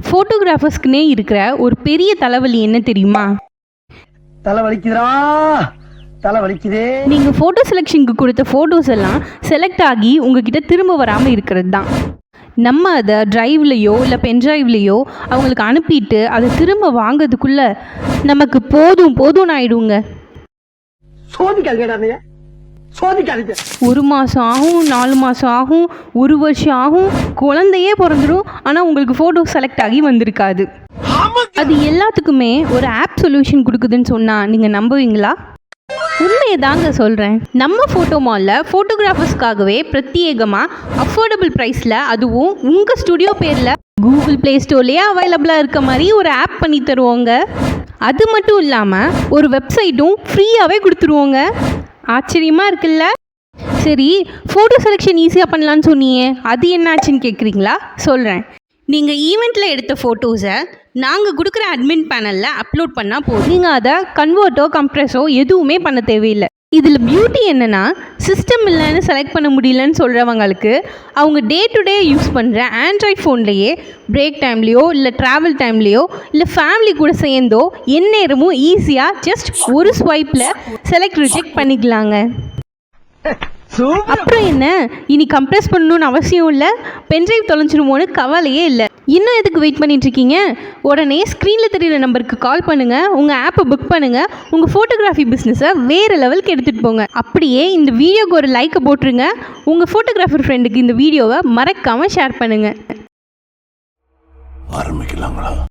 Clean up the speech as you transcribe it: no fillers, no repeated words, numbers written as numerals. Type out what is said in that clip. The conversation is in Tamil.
ஃபோட்டோகிராஃபர்ஸ்க்குனே இருக்கிற ஒரு பெரிய தலைவலி என்ன தெரியுமா? தலைவலிக்குதுடா, தலைவலிக்குதே. நீங்கள் ஃபோட்டோ செலெக்ஷனுக்கு கொடுத்த ஃபோட்டோஸ் எல்லாம் செலக்ட் ஆகி உங்ககிட்ட திரும்ப வராமல் இருக்கிறது தான். நம்ம அதை ட்ரைவ்லேயோ இல்லை பென்ட்ரைவ்லேயோ அவங்களுக்கு அனுப்பிட்டு அதை திரும்ப வாங்கிறதுக்குள்ளே நமக்கு போதும்னு ஆயிடுங்க. சோதிக்காதீங்க, சோதிக்காதீங்க. 1 மாதம் ஆகும், 4 மாதம் ஆகும், 1 வருஷம் ஆகும், குழந்தையே பிறந்துடும். ஆனால் உங்களுக்கு ஃபோட்டோ செலக்ட் ஆகி வந்திருக்காது. அது எல்லாத்துக்குமே ஒரு ஆப் சொல்யூஷன் கொடுக்குதுன்னு சொன்னால் நீங்கள் நம்புவீங்களா? உண்மையை தாங்க சொல்கிறேன். நம்ம ஃபோட்டோ மாலில் ஃபோட்டோகிராஃபர்ஸ்க்காகவே பிரத்யேகமாக அஃபோர்டபுள் ப்ரைஸில், அதுவும் உங்கள் ஸ்டுடியோ பேரில் கூகுள் ப்ளே ஸ்டோர்லேயே அவைலபிளாக இருக்க மாதிரி ஒரு ஆப் பண்ணி தருவோங்க. அது மட்டும் இல்லாமல் ஒரு வெப்சைட்டும் ஃப்ரீயாகவே கொடுத்துருவோங்க. ஆச்சரியமாக இருக்குல்ல? சரி, ஃபோட்டோ செலெக்ஷன் ஈஸியாக பண்ணலான்னு சொன்னீங்க, அது என்னாச்சுன்னு கேட்குறீங்களா? சொல்கிறேன். நீங்கள் ஈவெண்ட்டில் எடுத்த ஃபோட்டோஸை நாங்கள் கொடுக்குற அட்மின் பேனலில் அப்லோட் பண்ணால் போதும். நீங்கள் அதை கன்வெர்ட்டோ கம்ப்ரெஸோ எதுவுமே பண்ண தேவையில்லை. இதில் பியூட்டி என்னென்னா, சிஸ்டம் இல்லைன்னு செலக்ட் பண்ண முடியலன்னு சொல்கிறவங்களுக்கு அவங்க டே டு டே யூஸ் பண்ணுற ஆண்ட்ராய்ட் ஃபோன்லேயே பிரேக் டைம்லேயோ இல்லை ட்ராவல் டைம்லேயோ இல்லை ஃபேமிலி கூட சேர்ந்தோ எந்நேரமும் ஈஸியாக ஜஸ்ட் ஒரு ஸ்வைப்பில் செலக்ட் ரிஜெக்ட் பண்ணிக்கலாங்க. அப்புறம் என்ன, இனி கம்ப்ரெஸ் பண்ணணும்னு அவசியம் இல்லை, பென்ட்ரைவ் தொலைஞ்சிருமோன்னு கவலையே இல்லை. இன்னும் எதுக்கு வெயிட் பண்ணிட்டு இருக்கீங்க? உடனே ஸ்க்ரீனில் தெரியுற நம்பருக்கு கால் பண்ணுங்கள், உங்கள் ஆப்பை புக் பண்ணுங்கள், உங்கள் ஃபோட்டோகிராஃபி பிஸ்னஸை வேறு லெவலுக்கு எடுத்துகிட்டு போங்க. அப்படியே இந்த வீடியோக்கு ஒரு லைக்கை போட்டுருங்க. உங்கள் ஃபோட்டோகிராஃபர் ஃப்ரெண்டுக்கு இந்த வீடியோவை மறக்காமல் ஷேர் பண்ணுங்கள். ஆரம்பிக்கலாங்களா?